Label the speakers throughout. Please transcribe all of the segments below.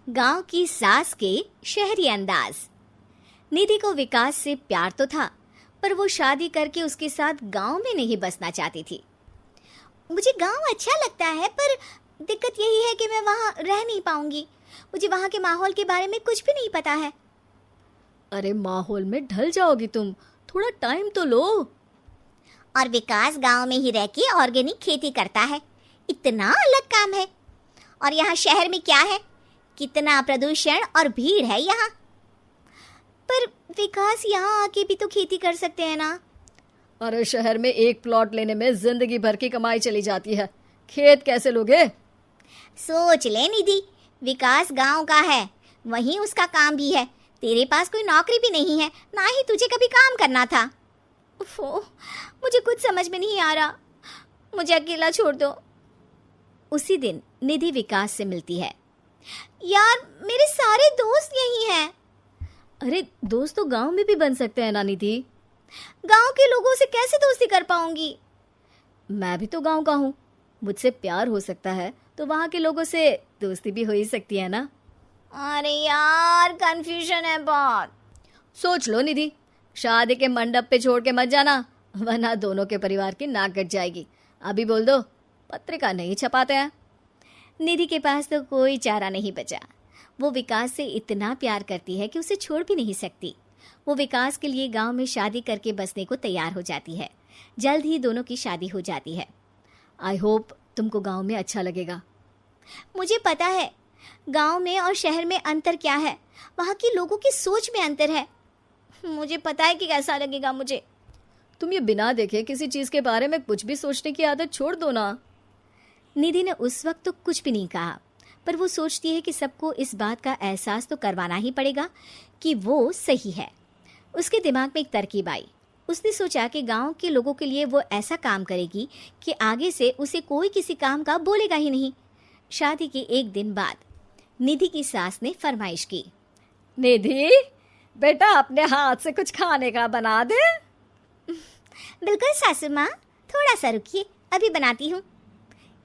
Speaker 1: गांव की सास के शहरी अंदाज। निधि को विकास से प्यार तो था, पर वो शादी करके उसके साथ गांव में नहीं बसना चाहती थी। मुझे गांव अच्छा लगता है, पर दिक्कत यही है कि मैं वहां रह नहीं पाऊंगी। मुझे वहां के माहौल के बारे में कुछ भी नहीं पता है।
Speaker 2: अरे माहौल में ढल जाओगी तुम, थोड़ा टाइम तो लो।
Speaker 1: और विकास गांव में ही रह के ऑर्गेनिक खेती करता है, इतना अलग काम है। और यहाँ शहर में क्या है, कितना प्रदूषण और भीड़ है यहाँ। पर विकास यहाँ आके भी तो खेती कर सकते हैं ना।
Speaker 2: अरे शहर में एक प्लॉट लेने में जिंदगी भर की कमाई चली जाती है, खेत कैसे लोगे?
Speaker 1: सोच ले निधि, विकास गांव का है, वहीं उसका काम भी है। तेरे पास कोई नौकरी भी नहीं है, ना ही तुझे कभी काम करना था। उफ़ो, मुझे कुछ समझ में नहीं आ रहा, मुझे अकेला छोड़ दो। उसी दिन निधि विकास से मिलती है। यार, मेरे सारे दोस्त यही हैं।
Speaker 2: अरे दोस्त तो गांव में भी बन सकते हैं ना निधि।
Speaker 1: गांव के लोगों से कैसे दोस्ती कर पाऊंगी?
Speaker 2: मैं भी तो गांव का हूँ, मुझसे प्यार हो सकता है तो वहाँ के लोगों से दोस्ती भी हो ही सकती है ना।
Speaker 1: अरे यार, कंफ्यूजन है बहुत।
Speaker 2: सोच लो निधि, शादी के मंडप पे छोड़ के मत जाना, वरना दोनों के परिवार की नाक कट जाएगी। अभी बोल दो, पत्रिका नहीं छपाते हैं।
Speaker 1: निधि के पास तो कोई चारा नहीं बचा। वो विकास से इतना प्यार करती है कि उसे छोड़ भी नहीं सकती। वो विकास के लिए गांव में शादी करके बसने को तैयार हो जाती है। जल्द ही दोनों की शादी हो जाती है।
Speaker 2: आई होप तुमको गांव में अच्छा लगेगा।
Speaker 1: मुझे पता है गांव में और शहर में अंतर क्या है, वहाँ के लोगों की सोच में अंतर है। मुझे पता है कि कैसा लगेगा मुझे।
Speaker 2: तुम ये बिना देखे किसी चीज के बारे में कुछ भी सोचने की आदत छोड़ दो ना।
Speaker 1: निधि ने उस वक्त तो कुछ भी नहीं कहा, पर वो सोचती है कि सबको इस बात का एहसास तो करवाना ही पड़ेगा कि वो सही है। उसके दिमाग में एक तरकीब आई। उसने सोचा कि गांव के लोगों के लिए वो ऐसा काम करेगी कि आगे से उसे कोई किसी काम का बोलेगा ही नहीं। शादी के एक दिन बाद निधि की सास ने फरमाइश की।
Speaker 2: निधि बेटा, अपने हाथ से कुछ खाने का बना दे।
Speaker 1: बिल्कुल सासू माँ, थोड़ा सा रुकिए, अभी बनाती हूँ।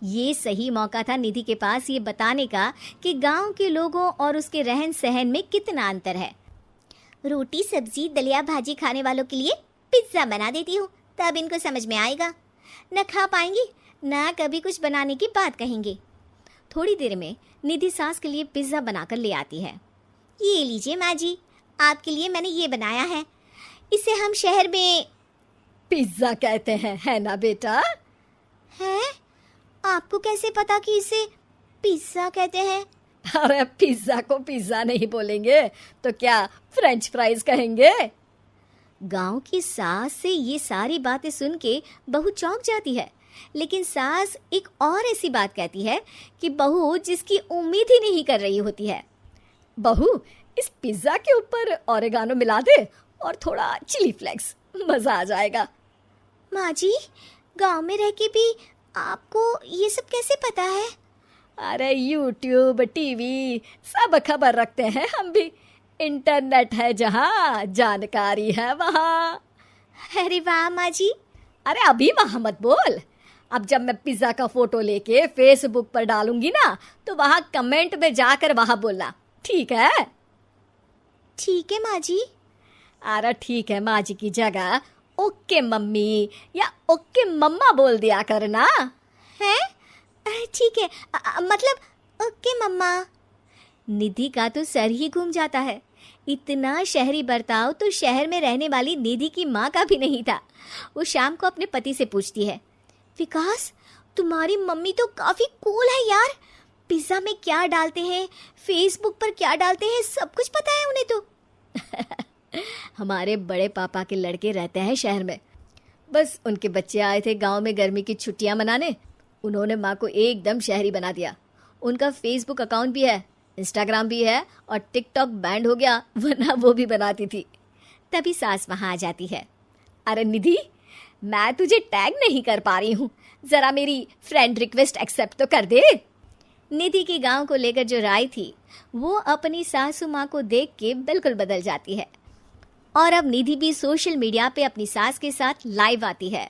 Speaker 1: ये सही मौका था निधि के पास ये बताने का कि गांव के लोगों और उसके रहन सहन में कितना अंतर है। रोटी सब्जी दलिया भाजी खाने वालों के लिए पिज्ज़ा बना देती हूँ, तब इनको समझ में आएगा। न खा पाएंगी, न कभी कुछ बनाने की बात कहेंगे। थोड़ी देर में निधि सास के लिए पिज्ज़ा बनाकर ले आती है। ये लीजिए माँ जी, आपके लिए मैंने ये बनाया है। इसे हम शहर में
Speaker 2: पिज्जा कहते हैं, है ना बेटा?
Speaker 1: है? आपको कैसे पता कि इसे पिज्जा कहते हैं?
Speaker 2: अरे पिज्जा को पिज्जा नहीं बोलेंगे तो क्या फ्रेंच फ्राइज कहेंगे?
Speaker 1: गांव की सास से ये सारी बातें सुन के बहू चौंक जाती है, लेकिन सास एक और ऐसी बात कहती है कि बहू जिसकी उम्मीद ही नहीं कर रही होती है।
Speaker 2: बहू, इस पिज्जा के ऊपर ओरेगानो मिला दे और थोड़ा चिली फ्लेक्स, मजा आ जाएगा।
Speaker 1: माँ जी, गांव में रह के भी आपको ये सब कैसे पता है?
Speaker 2: अरे यूट्यूब टीवी सब खबर रखते हैं हम भी। इंटरनेट है जहाँ, जानकारी है वहाँ।
Speaker 1: अरे वाह माँ जी।
Speaker 2: अरे अभी वहाँ मत बोल, अब जब मैं पिज्जा का फोटो लेके फेसबुक पर डालूंगी ना, तो वहाँ कमेंट में जाकर वहाँ बोलना, ठीक है?
Speaker 1: ठीक है माँ जी।
Speaker 2: अरे ठीक है माँ जी की जगह ओके मम्मी या ओके मम्मा बोल दिया करना।
Speaker 1: है? ठीक है, मतलब ओके मम्मा। निधि का तो सर ही घूम जाता है। इतना शहरी बर्ताव तो शहर में रहने वाली निधि की माँ का भी नहीं था। वो शाम को अपने पति से पूछती है, विकास, तुम्हारी मम्मी तो काफी कूल है यार। पिज्जा में क्या डालते हैं, फेसबुक पर क्या डालते हैं, सब कुछ पता है उन्हें तो।
Speaker 2: हमारे बड़े पापा के लड़के रहते हैं शहर में, बस उनके बच्चे आए थे गांव में गर्मी की छुट्टियां मनाने, उन्होंने माँ को एकदम शहरी बना दिया। उनका फेसबुक अकाउंट भी है, इंस्टाग्राम भी है और टिकटॉक बैंड हो गया, वरना वो भी बनाती थी।
Speaker 1: तभी सास वहाँ आ जाती है।
Speaker 2: अरे निधि, मैं तुझे टैग नहीं कर पा रही हूँ, जरा मेरी फ्रेंड रिक्वेस्ट एक्सेप्ट तो कर दे।
Speaker 1: निधि की गांव को लेकर जो राय थी वो अपनी सासू माँ को देख के बिल्कुल बदल जाती है। और अब निधि भी सोशल मीडिया पे अपनी सास के साथ लाइव आती है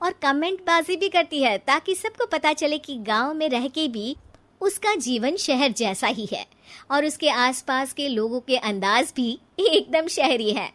Speaker 1: और कमेंट बाजी भी करती है, ताकि सबको पता चले कि गांव में रह के भी उसका जीवन शहर जैसा ही है और उसके आसपास के लोगों के अंदाज भी एकदम शहरी है।